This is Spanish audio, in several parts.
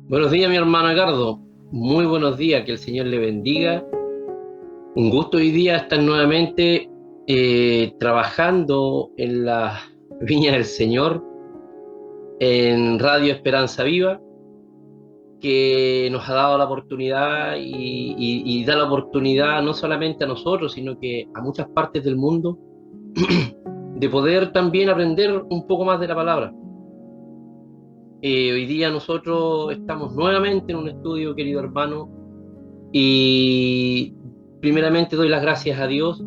Buenos días, mi hermano Edgardo. Muy buenos días, que el Señor le bendiga. Un gusto hoy día estar nuevamente trabajando en la Viña del Señor, en Radio Esperanza Viva, que nos ha dado la oportunidad y da la oportunidad no solamente a nosotros, sino que a muchas partes del mundo, de poder también aprender un poco más de la palabra. Hoy día nosotros estamos nuevamente en un estudio, querido hermano. Y primeramente doy las gracias a Dios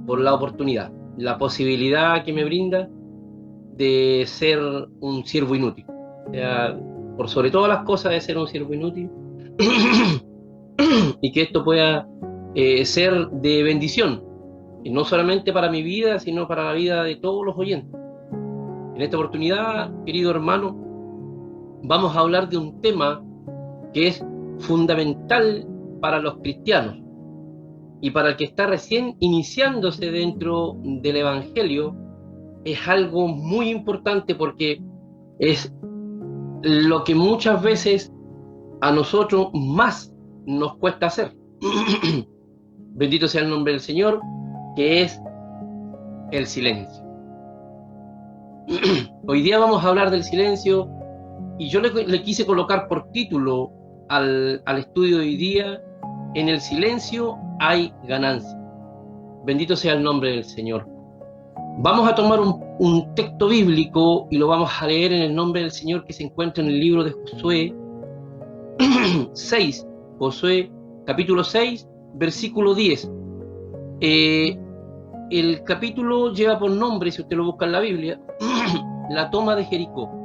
por la oportunidad, la posibilidad que me brinda de ser un siervo inútil. O sea, por sobre todas las cosas de ser un siervo inútil y que esto pueda ser de bendición, y no solamente para mi vida, sino para la vida de todos los oyentes. En esta oportunidad, querido hermano, vamos a hablar de un tema que es fundamental para los cristianos y para el que está recién iniciándose dentro del Evangelio. Es algo muy importante porque es lo que muchas veces a nosotros más nos cuesta hacer. Bendito sea el nombre del Señor, que es el silencio. Hoy día vamos a hablar del silencio y yo le quise colocar por título al estudio de hoy día: en el silencio hay ganancia. Bendito sea el nombre del Señor. Vamos a tomar un texto bíblico y lo vamos a leer en el nombre del Señor, que se encuentra en el libro de Josué 6, Josué capítulo 6, versículo 10. Eh, el capítulo lleva por nombre, si usted lo busca en la Biblia, la toma de Jericó.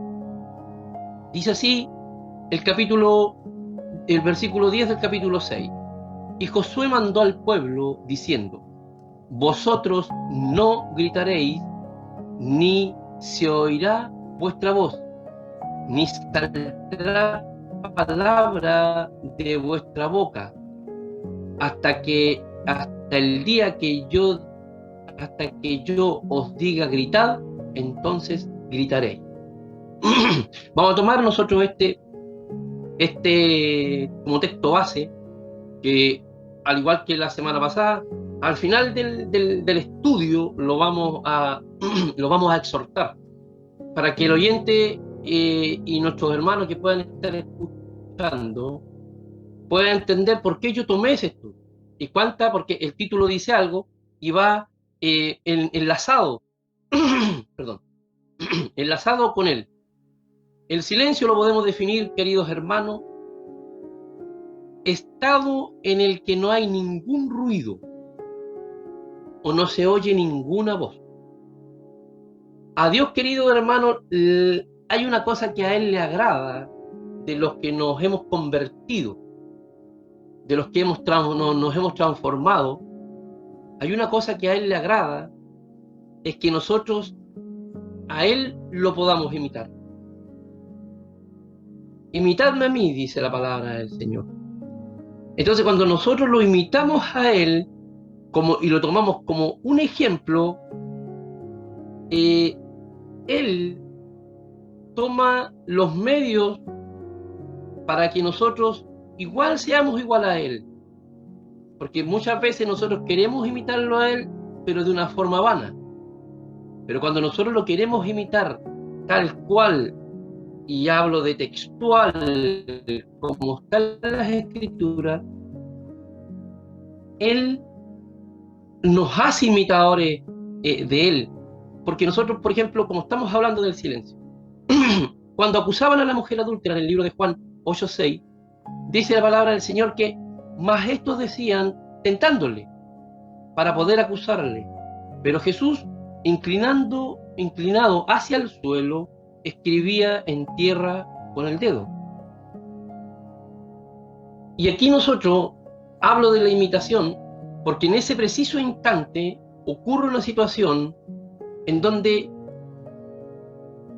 Dice así el versículo 10 del capítulo 6. Y Josué mandó al pueblo diciendo: vosotros no gritaréis, ni se oirá vuestra voz, ni saldrá palabra de vuestra boca, hasta el día hasta que yo os diga gritad, entonces gritaréis. Vamos a tomar nosotros este como texto base, que al igual que la semana pasada, al final del estudio lo vamos a exhortar para que el oyente y nuestros hermanos que puedan estar escuchando puedan entender por qué yo tomé ese estudio y porque el título dice algo y va enlazado, perdón, enlazado con él. El silencio lo podemos definir, queridos hermanos, estado en el que no hay ningún ruido o no se oye ninguna voz. A Dios, querido hermano, hay una cosa que a Él le agrada de los que nos hemos convertido, de los que nos hemos transformado. Hay una cosa que a Él le agrada, es que nosotros a Él lo podamos imitar. Imitadme a mí, dice la palabra del Señor. Entonces, cuando nosotros lo imitamos a Él y lo tomamos como un ejemplo, Él toma los medios para que nosotros igual seamos igual a Él. Porque muchas veces nosotros queremos imitarlo a Él, pero de una forma vana. Pero cuando nosotros lo queremos imitar tal cual, y hablo de textual, como están las escrituras, Él nos hace imitadores de Él. Porque nosotros, por ejemplo, como estamos hablando del silencio, cuando acusaban a la mujer adúltera en el libro de Juan 8:6, dice la palabra del Señor que más estos decían tentándole para poder acusarle. Pero Jesús, inclinado hacia el suelo, escribía en tierra con el dedo. Y aquí nosotros hablo de la imitación porque en ese preciso instante ocurre una situación en donde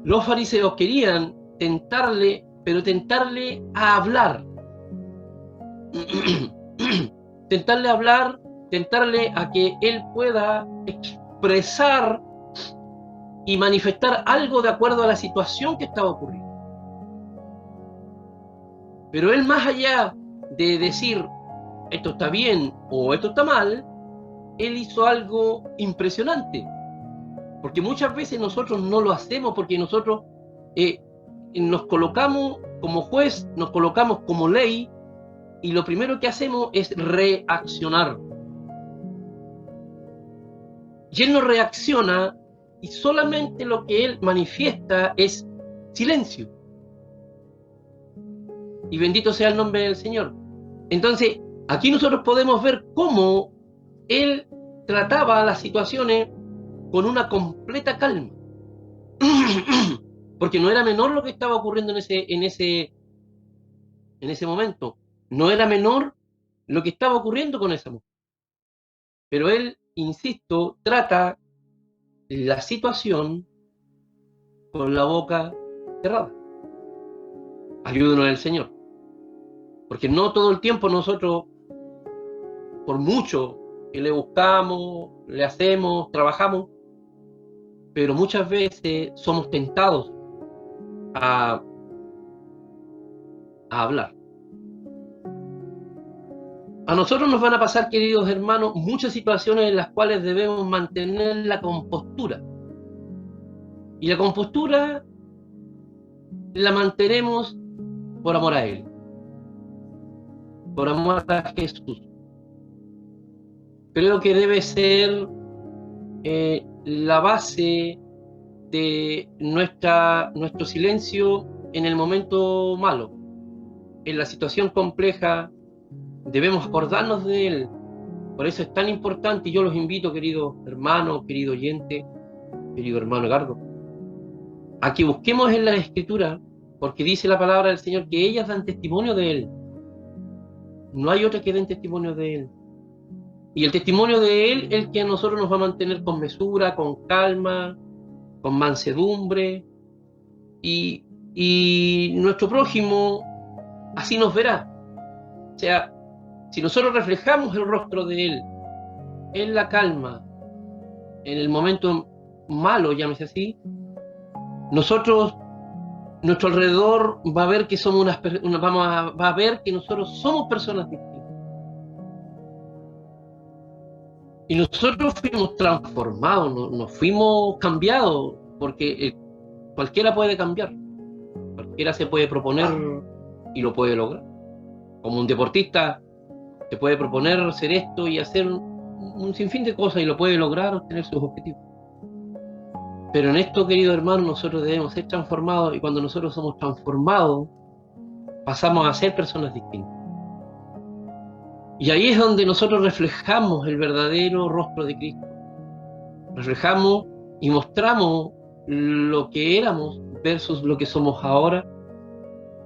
los fariseos querían tentarle, pero tentarle a hablar. Tentarle a hablar, tentarle a que él pueda expresar y manifestar algo de acuerdo a la situación que estaba ocurriendo. Pero él, más allá de decir esto está bien o esto está mal, él hizo algo impresionante. Porque muchas veces nosotros no lo hacemos porque nosotros nos colocamos como juez, nos colocamos como ley, y lo primero que hacemos es reaccionar. Y él no reacciona, y solamente lo que él manifiesta es silencio. Y bendito sea el nombre del Señor. Entonces, aquí nosotros podemos ver cómo él trataba las situaciones con una completa calma. Porque no era menor lo que estaba ocurriendo en ese momento. No era menor lo que estaba ocurriendo con esa mujer. Pero él, insisto, trata la situación con la boca cerrada. Ayúdenos el Señor. Porque no todo el tiempo nosotros, por mucho que le buscamos, le hacemos, trabajamos, pero muchas veces somos tentados a hablar. A nosotros nos van a pasar, queridos hermanos, muchas situaciones en las cuales debemos mantener la compostura. Y la compostura la mantenemos por amor a Él, por amor a Jesús. Creo que debe ser la base de nuestro silencio en el momento malo. En la situación compleja debemos acordarnos de Él. Por eso es tan importante, y yo los invito, queridos hermanos, querido oyente, querido hermano Edgardo, a que busquemos en la Escritura, porque dice la palabra del Señor que ellas dan testimonio de Él. No hay otra que den testimonio de Él. Y el testimonio de Él es el que a nosotros nos va a mantener con mesura, con calma, con mansedumbre, y nuestro prójimo así nos verá. O sea, si nosotros reflejamos el rostro de Él en la calma, en el momento malo, llámese así, nuestro alrededor va a ver que somos va a ver que nosotros somos personas distintas. Y nosotros fuimos transformados, nos fuimos cambiados, porque cualquiera puede cambiar, cualquiera se puede proponer y lo puede lograr. Como un deportista se puede proponer ser esto y hacer un sinfín de cosas y lo puede lograr, obtener sus objetivos. Pero en esto, querido hermano, nosotros debemos ser transformados, y cuando nosotros somos transformados, pasamos a ser personas distintas. Y ahí es donde nosotros reflejamos el verdadero rostro de Cristo. Reflejamos y mostramos lo que éramos versus lo que somos ahora,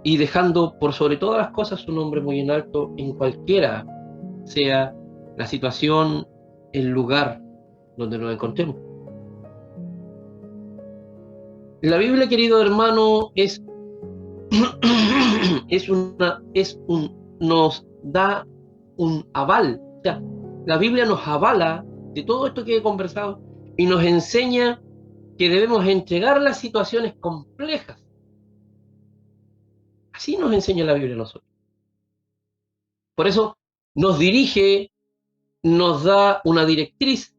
y dejando por sobre todas las cosas su nombre muy en alto en cualquiera sea la situación, el lugar donde nos encontremos. La Biblia, querido hermano, nos da un aval. O sea, la Biblia nos avala de todo esto que he conversado y nos enseña que debemos entregar las situaciones complejas. Así nos enseña la Biblia a nosotros. Por eso nos dirige, nos da una directriz,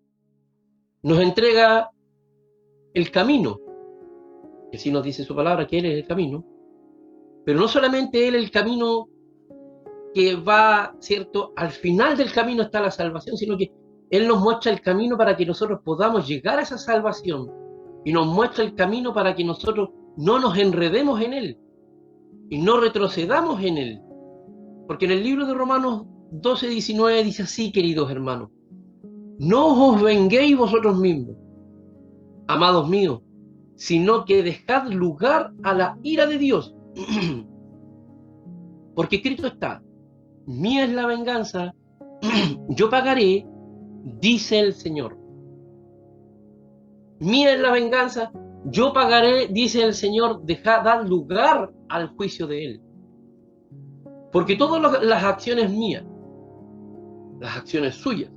nos entrega el camino, que así nos dice su palabra, que Él es el camino. Pero no solamente Él es el camino que va, ¿cierto? Al final del camino está la salvación, sino que Él nos muestra el camino para que nosotros podamos llegar a esa salvación, y nos muestra el camino para que nosotros no nos enredemos en Él y no retrocedamos en Él. Porque en el libro de Romanos 12:19 dice así, queridos hermanos: no os venguéis vosotros mismos, amados míos, sino que dejad lugar a la ira de Dios. Porque escrito está: mía es la venganza, yo pagaré, dice el Señor. Mía es la venganza, yo pagaré, dice el Señor. Dad lugar al juicio de Él. Porque todas las acciones mías, las acciones suyas,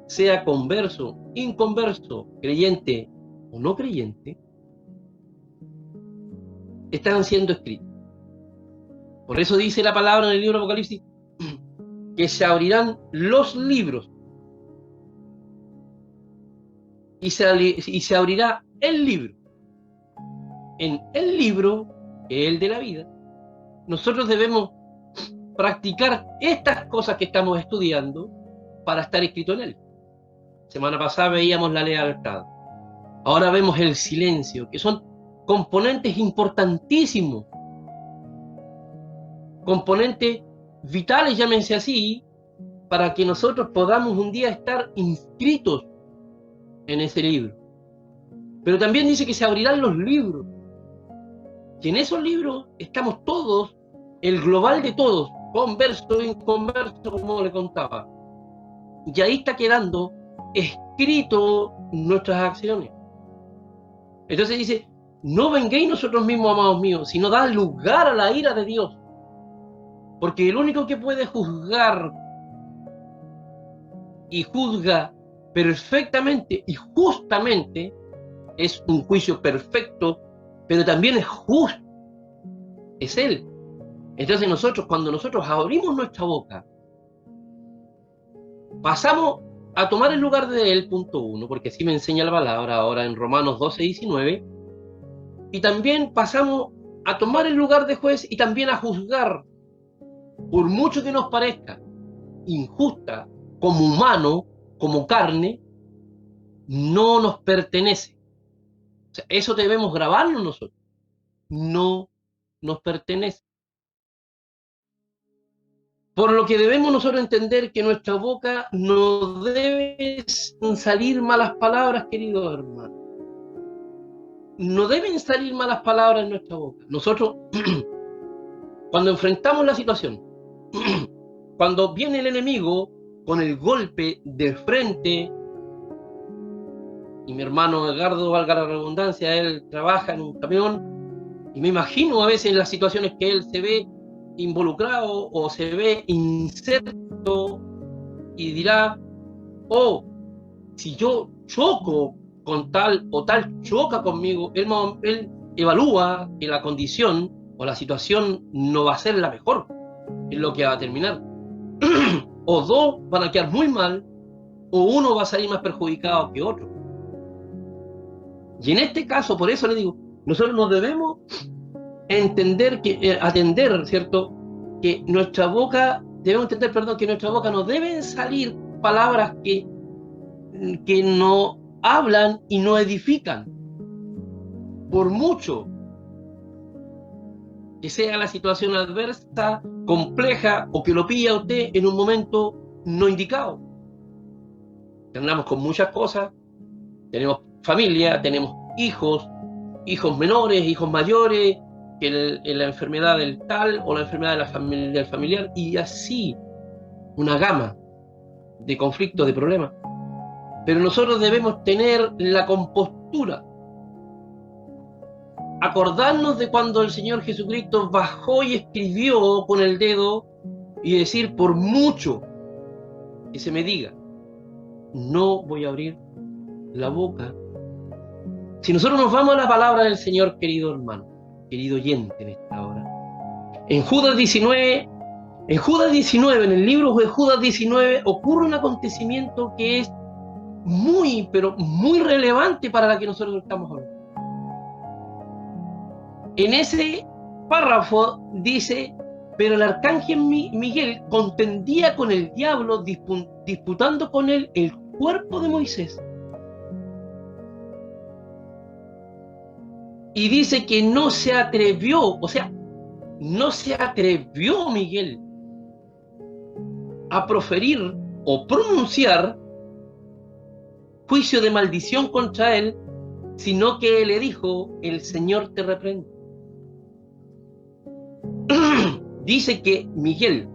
sea converso, inconverso, creyente o no creyente, están siendo escritas. Por eso dice la palabra en el libro de Apocalipsis que se abrirán los libros y se abrirá el libro. En el libro, que es el de la vida, nosotros debemos practicar estas cosas que estamos estudiando para estar escrito en él. Semana pasada veíamos la lealtad. Ahora vemos el silencio, que son componentes importantísimos, componentes vitales, llámense así, para que nosotros podamos un día estar inscritos en ese libro. Pero también dice que se abrirán los libros. Y en esos libros estamos todos, el global de todos, converso e inconverso, como le contaba. Y ahí está quedando escrito nuestras acciones. Entonces dice, no vengáis nosotros mismos, amados míos, sino dad lugar a la ira de Dios. Porque el único que puede juzgar y juzga perfectamente y justamente es un juicio perfecto, pero también es justo. Es Él. Entonces nosotros, cuando nosotros abrimos nuestra boca, pasamos a tomar el lugar de Él, punto uno, porque así me enseña la palabra ahora en Romanos 12:19, y también pasamos a tomar el lugar de juez y también a juzgar, por mucho que nos parezca injusta, como humano, como carne, no nos pertenece. O sea, eso debemos grabarlo nosotros. No nos pertenece. Por lo que debemos nosotros entender que nuestra boca no debe salir malas palabras, queridos hermanos. No deben salir malas palabras en nuestra boca. Nosotros, cuando enfrentamos la situación, cuando viene el enemigo con el golpe de frente, y mi hermano Edgardo, valga la redundancia, él trabaja en un camión, y me imagino a veces en las situaciones que él se ve involucrado o se ve inserto y dirá, oh, si yo choco con tal o tal choca conmigo, él evalúa que la condición o la situación no va a ser la mejor en lo que va a terminar. O dos van a quedar muy mal, o uno va a salir más perjudicado que otro. Y en este caso, por eso le digo, nosotros nos debemos entender que, atender, ¿cierto? Que nuestra boca, debemos entender, perdón, que nuestra boca no deben salir palabras que no hablan y no edifican. Por mucho que sea la situación adversa, compleja o que lo pilla usted en un momento no indicado. Andamos con muchas cosas, tenemos familia, tenemos hijos menores, hijos mayores, que la enfermedad del tal o la enfermedad del familiar, y así una gama de conflictos, de problemas. Pero nosotros debemos tener la compostura, acordarnos de cuando el Señor Jesucristo bajó y escribió con el dedo y decir, por mucho que se me diga, no voy a abrir la boca. Si nosotros nos vamos a la palabra del Señor, querido hermano, querido oyente en esta hora, en Judas 19, en el libro de Judas 19, ocurre un acontecimiento que es muy, pero muy relevante para la que nosotros estamos hablando. En ese párrafo dice, pero el arcángel Miguel contendía con el diablo, disputando con él el cuerpo de Moisés. Y dice que no se atrevió, o sea, no se atrevió Miguel a proferir o pronunciar juicio de maldición contra él, sino que le dijo, el Señor te reprende. Dice que Miguel,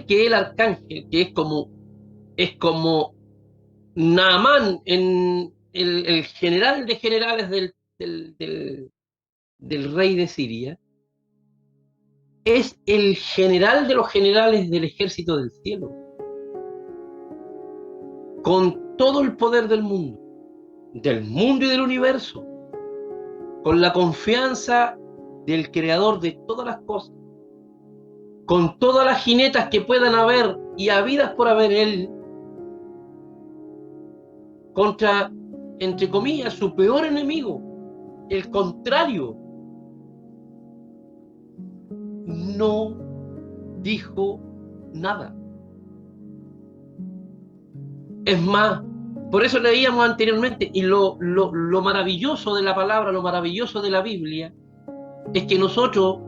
que es el arcángel, que es como Naamán, en el general de generales del rey de Siria, es el general de los generales del ejército del cielo, con todo el poder del mundo y del universo, con la confianza del Creador de todas las cosas, con todas las jinetas que puedan haber y habidas por haber Él, contra, entre comillas, su peor enemigo, el contrario, no dijo nada. Es más, por eso leíamos anteriormente, y lo maravilloso de la palabra, lo maravilloso de la Biblia, es que nosotros,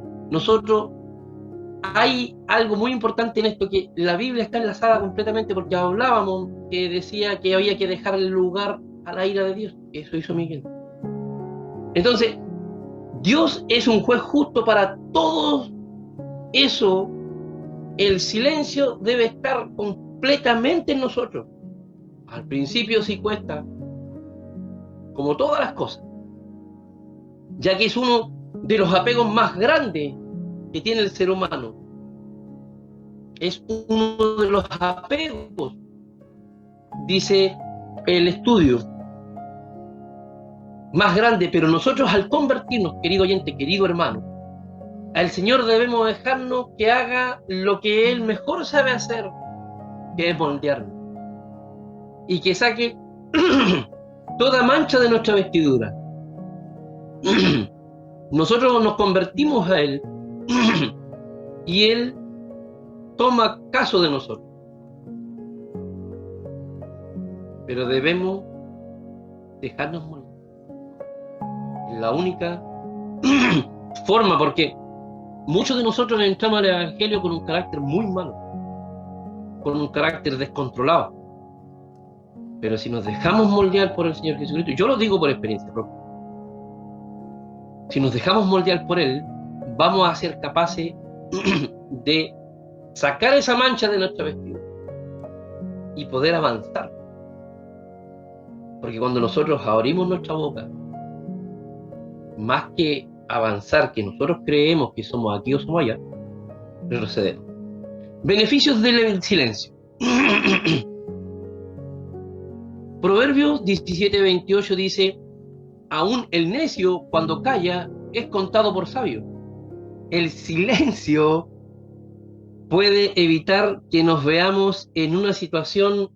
hay algo muy importante en esto, que la Biblia está enlazada completamente, porque hablábamos que decía que había que dejar el lugar a la ira de Dios. Eso hizo Miguel. Entonces, Dios es un juez justo para todo eso. El silencio debe estar completamente en nosotros. Al principio sí cuesta, como todas las cosas, ya que es uno de los apegos más grandes que tiene el ser humano. Es uno de los apegos, dice el estudio, más grande, pero nosotros al convertirnos, querido oyente, querido hermano, al Señor debemos dejarnos que haga lo que Él mejor sabe hacer, que es moldearnos, y que saque toda mancha de nuestra vestidura. Nosotros nos convertimos a Él y Él toma caso de nosotros. Pero debemos dejarnos moldear. Es la única forma, porque muchos de nosotros entramos al Evangelio con un carácter muy malo, con un carácter descontrolado. Pero si nos dejamos moldear por el Señor Jesucristo, yo lo digo por experiencia propia, si nos dejamos moldear por Él, vamos a ser capaces de sacar esa mancha de nuestra vestidura y poder avanzar. Porque cuando nosotros abrimos nuestra boca, más que avanzar, que nosotros creemos que somos aquí o somos allá, retrocedemos. Beneficios del silencio. Proverbios 17:28 dice: aún el necio, cuando calla, es contado por sabio. El silencio puede evitar que nos veamos en una situación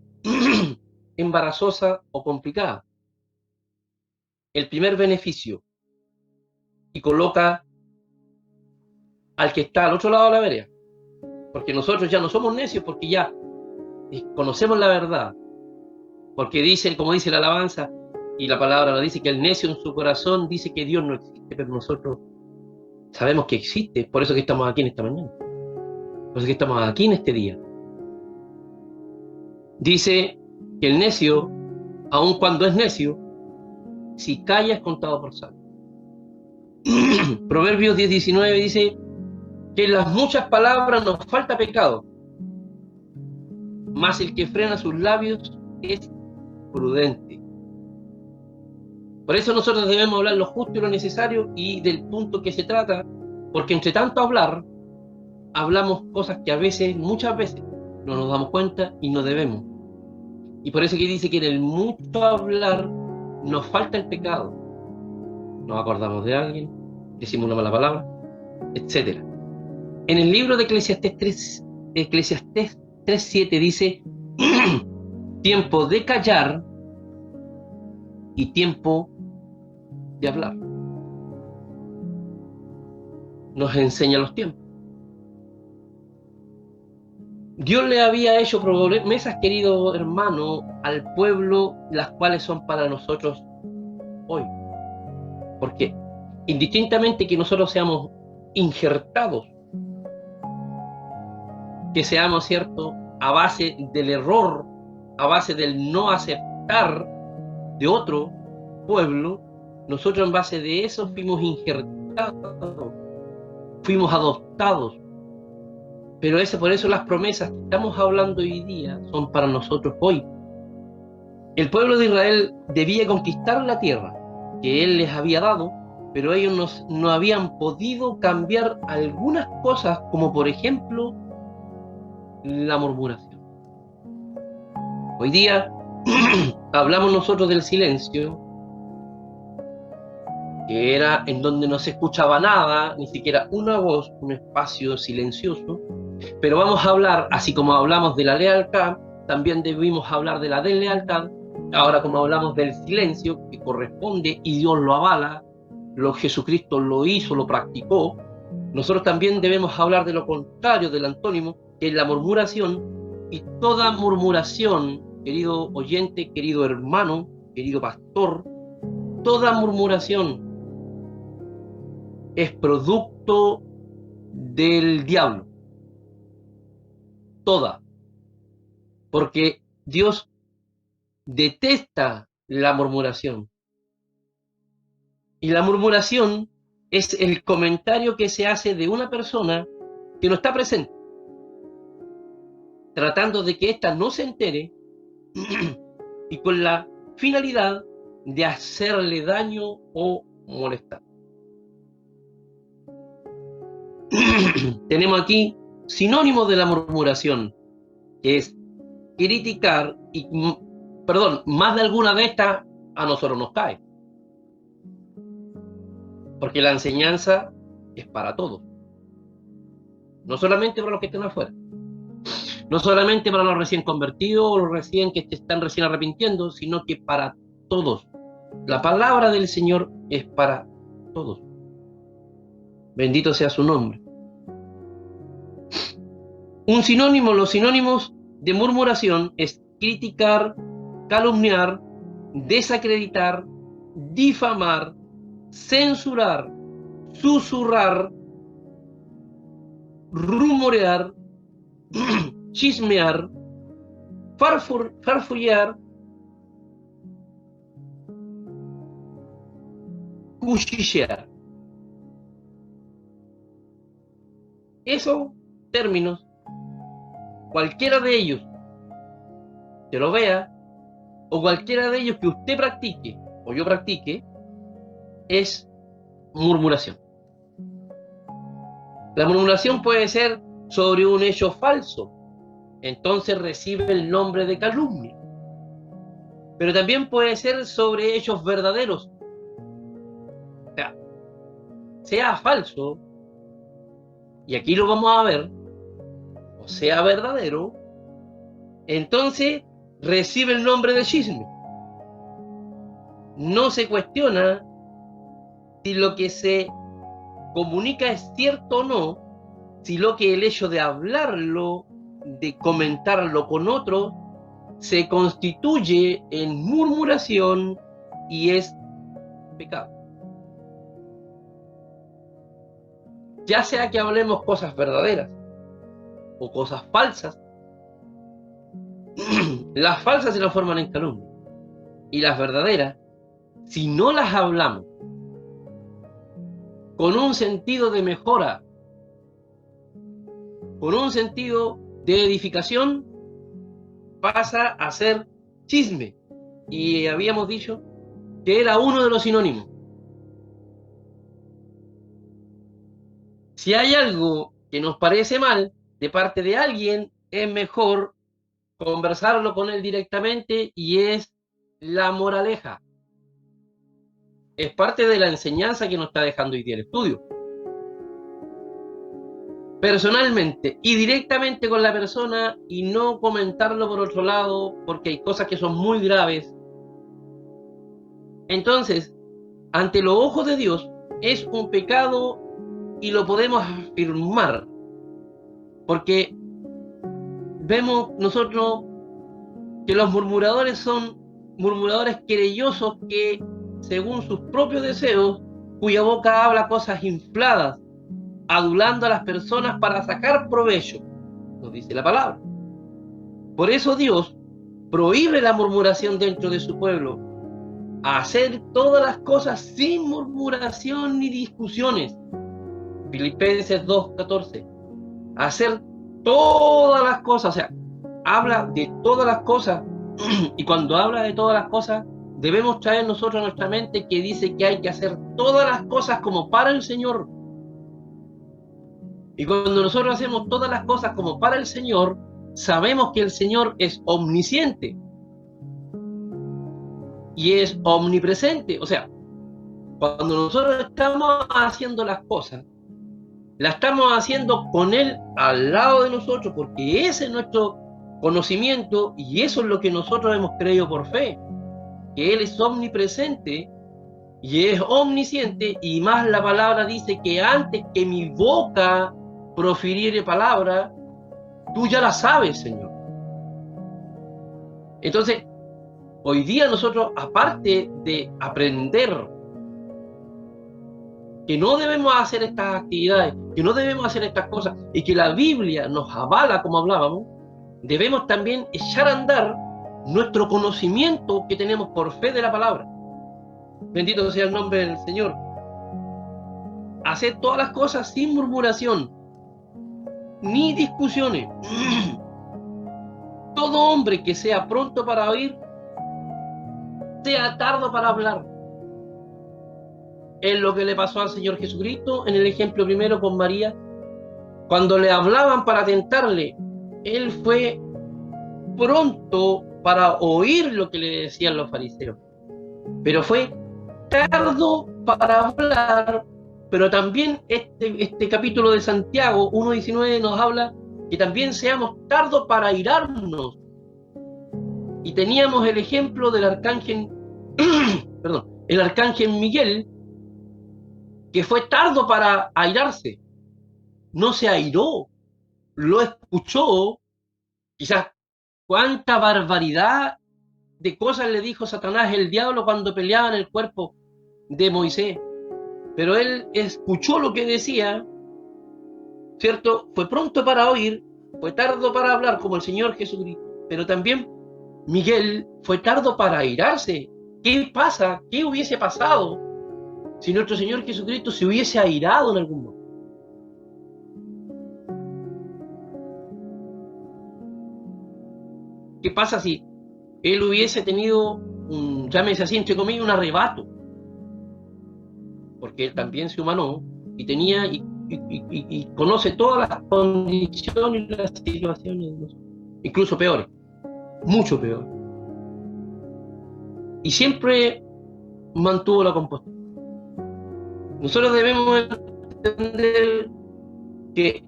embarazosa o complicada. El primer beneficio, y coloca al que está al otro lado de la vereda, porque nosotros ya no somos necios, porque ya conocemos la verdad, porque dicen, como dice la alabanza, y la palabra nos dice que el necio en su corazón dice que Dios no existe, pero nosotros sabemos que existe, por eso que estamos aquí en esta mañana, por eso que estamos aquí en este día. Dice que el necio, aun cuando es necio, si calla es contado por sabio. Proverbios 10:19 dice que en las muchas palabras nos falta pecado, mas el que frena sus labios es prudente. Por eso nosotros debemos hablar lo justo y lo necesario y del punto que se trata, porque entre tanto hablar, hablamos cosas que a veces, muchas veces, no nos damos cuenta y no debemos. Y por eso que dice que en el mucho hablar nos falta el pecado. Nos acordamos de alguien, decimos una mala palabra, etc. En el libro de Eclesiastés 3:7 dice: tiempo de callar y tiempo de hablar. Nos enseña los tiempos. Dios le había hecho promesas, querido hermano, al pueblo, las cuales son para nosotros hoy. Porque indistintamente que nosotros seamos injertados, que seamos, ¿cierto?, a base del error, a base del no aceptar de otro pueblo, nosotros en base de eso fuimos injertados, fuimos adoptados. Pero por eso las promesas que estamos hablando hoy día son para nosotros hoy. El pueblo de Israel debía conquistar la tierra que Él les había dado, pero ellos no habían podido cambiar algunas cosas, como por ejemplo la murmuración. Hoy día hablamos nosotros del silencio, que era en donde no se escuchaba nada, ni siquiera una voz, un espacio silencioso. Pero vamos a hablar, así como hablamos de la lealtad, también debimos hablar de la deslealtad. Ahora, como hablamos del silencio, que corresponde y Dios lo avala, Jesucristo lo hizo, lo practicó, nosotros también debemos hablar de lo contrario, del antónimo, que es la murmuración. Y toda murmuración, querido oyente, querido hermano, querido pastor, toda murmuración es producto del diablo. Toda. Porque Dios detesta la murmuración. Y la murmuración es el comentario que se hace de una persona que no está presente, tratando de que ésta no se entere y con la finalidad de hacerle daño o molestar. Tenemos aquí sinónimos de la murmuración, que es criticar y, perdón, más de alguna de estas a nosotros nos cae. Porque la enseñanza es para todos. No solamente para los que estén afuera. No solamente para los recién convertidos o los recién que están recién arrepintiendo, sino que para todos. La palabra del Señor es para todos. Bendito sea su nombre. Un sinónimo, los sinónimos de murmuración es criticar, calumniar, desacreditar, difamar, censurar, susurrar, rumorear, chismear, farfullear, cuchichear. Esos términos, cualquiera de ellos que lo vea, o cualquiera de ellos que usted practique, o yo practique, es murmuración. La murmuración puede ser sobre un hecho falso, entonces recibe el nombre de calumnia. Pero también puede ser sobre hechos verdaderos. O sea falso, y aquí lo vamos a ver, o sea verdadero, entonces recibe el nombre de chisme. No se cuestiona si lo que se comunica es cierto o no, sino que el hecho de hablarlo, de comentarlo con otro, se constituye en murmuración y es pecado. Ya sea que hablemos cosas verdaderas o cosas falsas, las falsas se transforman en calumnia y las verdaderas, si no las hablamos con un sentido de mejora, con un sentido de edificación, pasa a ser chisme. Y habíamos dicho que era uno de los sinónimos. Si hay algo que nos parece mal de parte de alguien, es mejor conversarlo con él directamente, y es la moraleja. Es parte de la enseñanza que nos está dejando hoy día el estudio. Personalmente y directamente con la persona, y no comentarlo por otro lado, porque hay cosas que son muy graves. Entonces, ante los ojos de Dios, es un pecado y lo podemos afirmar, porque vemos nosotros que los murmuradores son murmuradores querellosos que, según sus propios deseos, cuya boca habla cosas infladas, adulando a las personas para sacar provecho, nos dice la palabra. Por eso Dios prohíbe la murmuración dentro de su pueblo, a hacer todas las cosas sin murmuración ni discusiones. Filipenses 2:14. Hacer todas las cosas, o sea, habla de todas las cosas, y cuando habla de todas las cosas, debemos traer nosotros a nuestra mente que dice que hay que hacer todas las cosas como para el Señor. Y cuando nosotros hacemos todas las cosas como para el Señor, sabemos que el Señor es omnisciente y es omnipresente. O sea, Cuando nosotros estamos haciendo las cosas, la estamos haciendo con Él al lado de nosotros, porque ese es nuestro conocimiento y eso es lo que nosotros hemos creído por fe, que Él es omnipresente y es omnisciente, y más la palabra dice que antes que mi boca profiriere palabra, tú ya la sabes, Señor. Entonces, hoy día nosotros, aparte de aprender que no debemos hacer estas actividades, que no debemos hacer estas cosas, y que la Biblia nos avala, como hablábamos, debemos también echar a andar nuestro conocimiento que tenemos por fe de la palabra. Bendito sea el nombre del Señor. Hacer todas las cosas sin murmuración, ni discusiones. Todo hombre que sea pronto para oír, sea tardo para hablar. Es lo que le pasó al Señor Jesucristo en el ejemplo primero con María. Cuando le hablaban para tentarle, Él fue pronto para oír lo que le decían los fariseos. Pero fue tardo para hablar. Pero también este capítulo de Santiago 1:19 nos habla que también seamos tardos para airarnos. Y teníamos el ejemplo del arcángel, perdón, el arcángel Miguel, que fue tardo para airarse. No se airó, lo escuchó. Quizás cuánta barbaridad de cosas le dijo Satanás, el diablo, cuando peleaba en el cuerpo de Moisés. Pero él escuchó lo que decía, ¿cierto? Fue pronto para oír, fue tardo para hablar, como el Señor Jesucristo. Pero también Miguel fue tardo para airarse. ¿Qué pasa? ¿Qué hubiese pasado si nuestro Señor Jesucristo se hubiese airado en algún momento? ¿Qué pasa si él hubiese tenido llámese así, entre comillas, un arrebato? Porque él también se humanó y tenía y conoce todas las condiciones y las situaciones, incluso peores, mucho peor. Y siempre mantuvo la compostura. Nosotros debemos entender que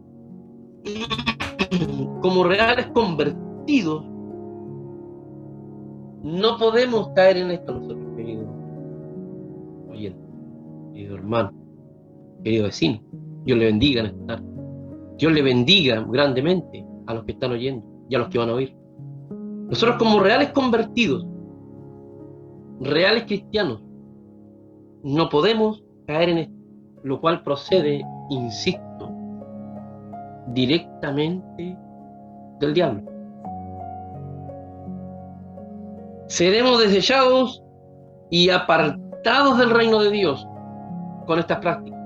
como reales convertidos no podemos caer en esto nosotros, querido oyente, querido hermano, querido vecino. Dios le bendiga en esta tarde. Dios le bendiga grandemente a los que están oyendo y a los que van a oír. Nosotros como reales convertidos, reales cristianos, no podemos caer en esto, lo cual procede, insisto, directamente del diablo. Seremos desechados y apartados del reino de Dios con estas prácticas.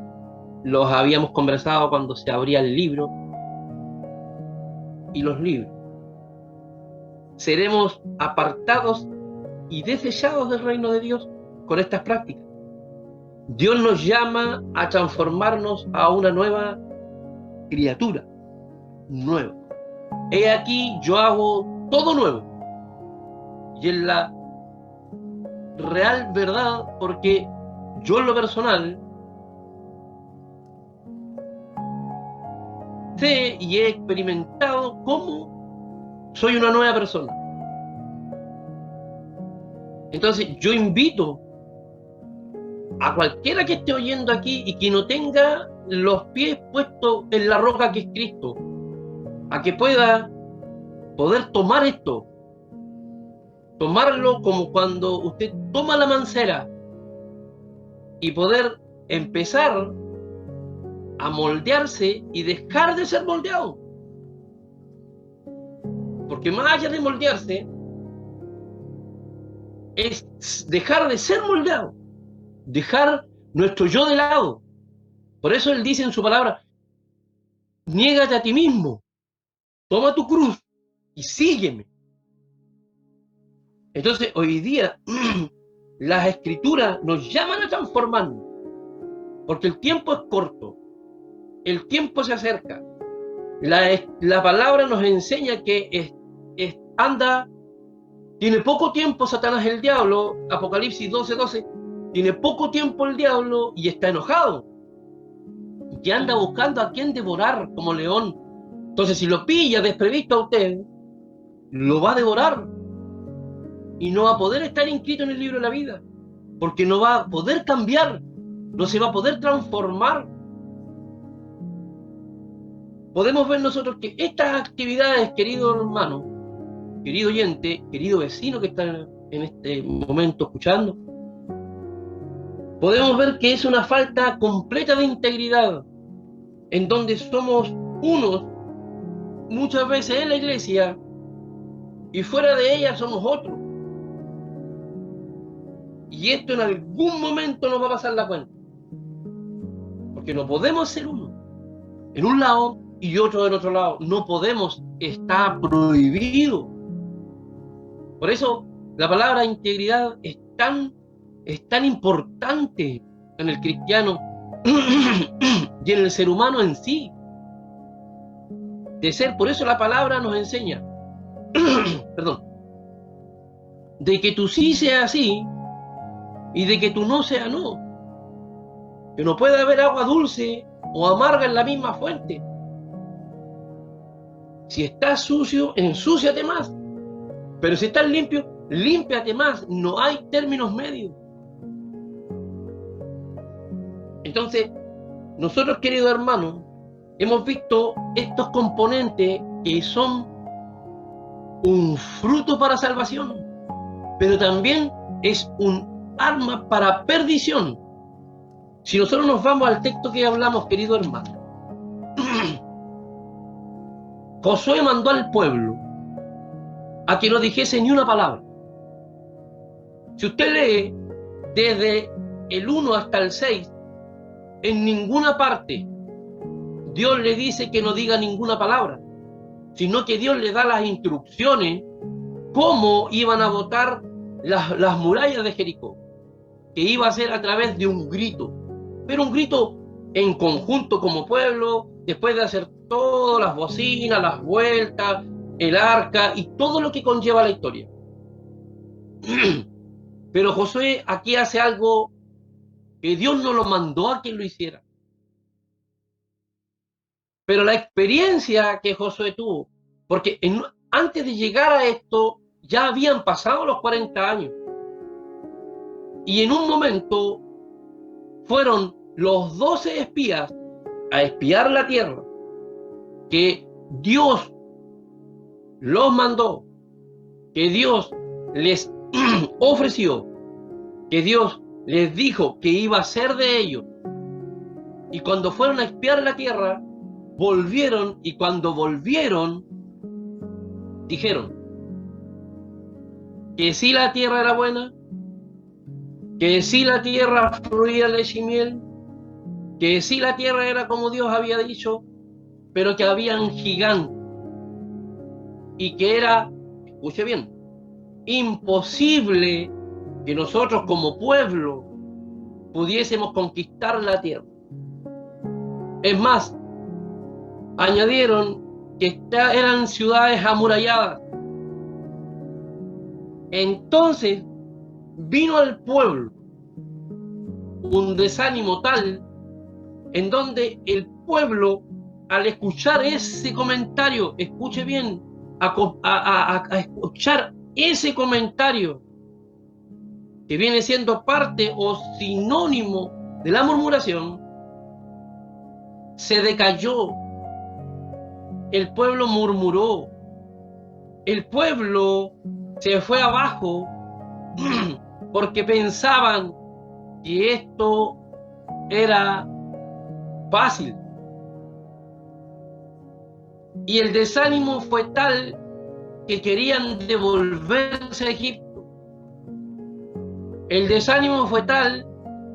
Los habíamos conversado cuando se abría el libro y los libros. Seremos apartados y desechados del reino de Dios con estas prácticas. Dios nos llama a transformarnos a una nueva criatura, nueva. He aquí, yo hago todo nuevo. Y es la real verdad, porque yo en lo personal sé y he experimentado cómo soy una nueva persona. Entonces yo invito a cualquiera que esté oyendo aquí y que no tenga los pies puestos en la roca que es Cristo, a que pueda poder tomar esto, tomarlo como cuando usted toma la mancera y poder empezar a moldearse y dejar de ser moldeado. Porque más allá de moldearse, es dejar de ser moldeado, dejar nuestro yo de lado. Por eso él dice en su palabra, niégate a ti mismo, toma tu cruz y sígueme. Entonces hoy día las escrituras nos llaman a transformarnos, porque el tiempo es corto, el tiempo se acerca. La palabra nos enseña que tiene poco tiempo Satanás el diablo, Apocalipsis 12:12, Tiene poco tiempo el diablo y está enojado. Y anda buscando a quien devorar como león. Entonces, si lo pilla desprevisto a usted, lo va a devorar. Y no va a poder estar inscrito en el libro de la vida. Porque no va a poder cambiar. No se va a poder transformar. Podemos ver nosotros que estas actividades, querido hermano, querido oyente, querido vecino que está en este momento escuchando, podemos ver que es una falta completa de integridad, en donde somos unos, muchas veces en la iglesia, y fuera de ella somos otros. Y esto en algún momento nos va a pasar la cuenta. Porque no podemos ser uno en un lado y otro en otro lado. No podemos, está prohibido. Por eso la palabra integridad es tan importante en el cristiano y en el ser humano en sí. De ser, por eso la palabra nos enseña, perdón, de que tu sí sea sí y de que tu no sea no. Que no puede haber agua dulce o amarga en la misma fuente. Si estás sucio, ensúciate más. Pero si estás limpio, límpiate más. No hay términos medios. Entonces, nosotros, queridos hermanos, hemos visto estos componentes que son un fruto para salvación, pero también es un arma para perdición. Si nosotros nos vamos al texto que hablamos, querido hermano, Josué mandó al pueblo a que no dijese ni una palabra. Si usted lee desde el 1 hasta el 6, en ninguna parte Dios le dice que no diga ninguna palabra, sino que Dios le da las instrucciones cómo iban a botar las murallas de Jericó, que iba a ser a través de un grito, pero un grito en conjunto como pueblo, después de hacer todas las bocinas, las vueltas, el arca y todo lo que conlleva la historia. Pero Josué aquí hace algo que Dios no lo mandó a que lo hiciera. Pero la experiencia que Josué tuvo, porque antes de llegar a esto ya habían pasado los 40 años. Y en un momento fueron los 12 espías a espiar la tierra, que Dios los mandó, que Dios les ofreció, que Dios les dijo que iba a ser de ellos. Y cuando fueron a espiar la tierra, volvieron, y cuando volvieron, dijeron que sí la tierra era buena, que sí la tierra fluía leche y miel, que sí la tierra era como Dios había dicho, pero que habían gigantes y que era, escuche bien, imposible que nosotros como pueblo pudiésemos conquistar la tierra. Es más, añadieron que eran ciudades amuralladas. Entonces vino al pueblo un desánimo tal en donde el pueblo, al escuchar ese comentario, escuche bien, a escuchar ese comentario que viene siendo parte o sinónimo de la murmuración, se decayó. El pueblo murmuró, el pueblo se fue abajo porque pensaban que esto era fácil. Y el desánimo fue tal que querían devolverse a Egipto. El desánimo fue tal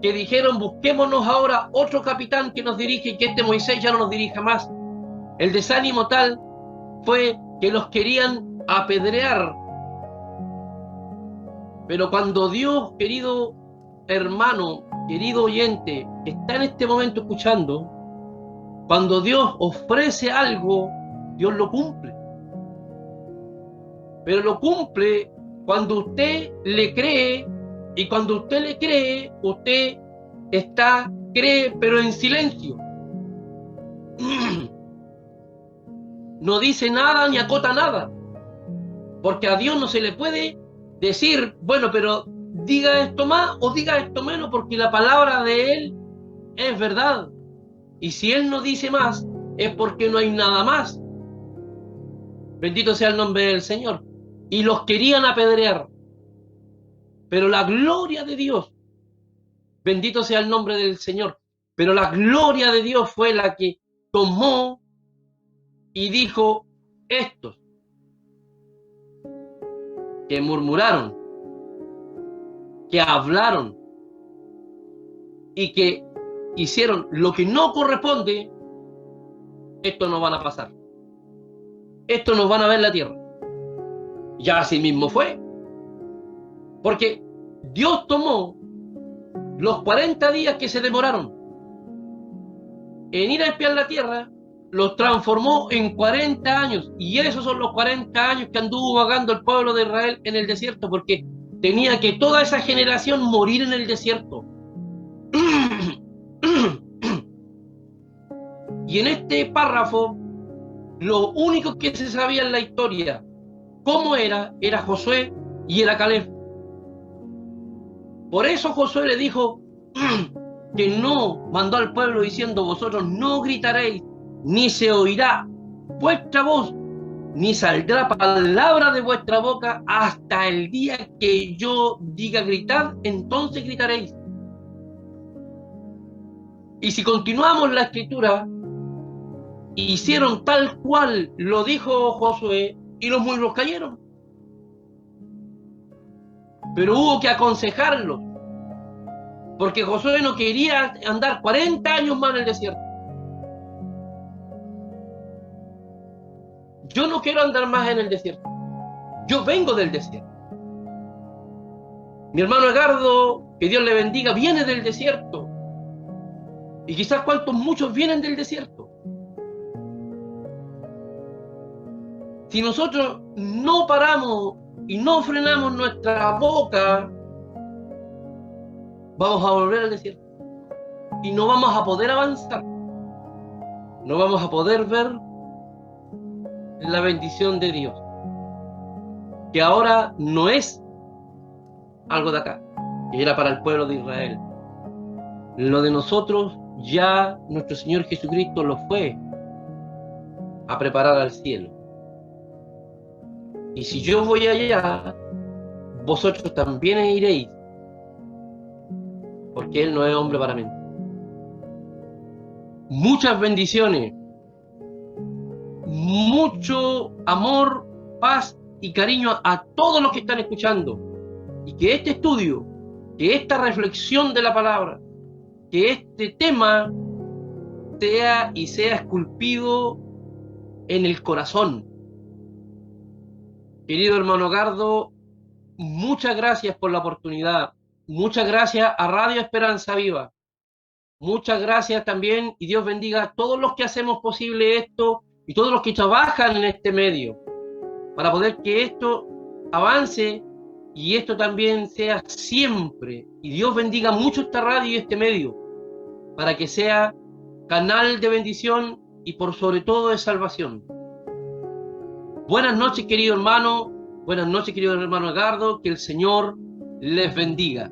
que dijeron: busquémonos ahora otro capitán que nos dirige y que este Moisés ya no nos dirija más. El desánimo tal fue que los querían apedrear. Pero cuando Dios, querido hermano, querido oyente, que está en este momento escuchando, cuando Dios ofrece algo, Dios lo cumple. Pero lo cumple cuando usted le cree Y cuando usted le cree, usted cree, pero en silencio. No dice nada ni acota nada. Porque a Dios no se le puede decir, bueno, pero diga esto más o diga esto menos, porque la palabra de Él es verdad. Y si Él no dice más, es porque no hay nada más. Bendito sea el nombre del Señor. Y los querían apedrear. Pero la gloria de Dios, bendito sea el nombre del Señor, pero la gloria de Dios fue la que tomó y dijo: estos que murmuraron, que hablaron y que hicieron lo que no corresponde, estos no van a pasar. Estos nos van a ver la tierra. Ya así mismo fue. Porque Dios tomó los 40 días que se demoraron en ir a espiar la tierra, los transformó en 40 años. Y esos son los 40 años que anduvo vagando el pueblo de Israel en el desierto, porque tenía que toda esa generación morir en el desierto. Y en este párrafo, lo único que se sabía en la historia, cómo era Josué y era Caleb. Por eso Josué le dijo que no, mandó al pueblo diciendo: vosotros no gritaréis, ni se oirá vuestra voz, ni saldrá palabra de vuestra boca hasta el día que yo diga gritad, entonces gritaréis. Y si continuamos la escritura, hicieron tal cual lo dijo Josué y los muros cayeron. Pero hubo que aconsejarlos, porque Josué no quería andar 40 años más en el desierto. Yo no quiero andar más en el desierto. Yo vengo del desierto. Mi hermano Edgardo, que Dios le bendiga, viene del desierto. Y quizás muchos vienen del desierto. Si nosotros no paramos y no frenamos nuestra boca, vamos a volver al desierto. Y no vamos a poder avanzar. No vamos a poder ver la bendición de Dios, que ahora no es algo de acá, que era para el pueblo de Israel. Lo de nosotros ya nuestro Señor Jesucristo lo fue a preparar al cielo. Y si yo voy allá, vosotros también iréis, porque Él no es hombre para mentir. Muchas bendiciones, mucho amor, paz y cariño a todos los que están escuchando, y que este estudio, que esta reflexión de la palabra, que este tema sea esculpido en el corazón. Querido hermano Edgardo, muchas gracias por la oportunidad, muchas gracias a Radio Esperanza Viva, muchas gracias también, y Dios bendiga a todos los que hacemos posible esto y todos los que trabajan en este medio, para poder que esto avance y esto también sea siempre, y Dios bendiga mucho esta radio y este medio, para que sea canal de bendición y por sobre todo de salvación. Buenas noches, querido hermano, buenas noches, querido hermano Edgardo, que el Señor les bendiga.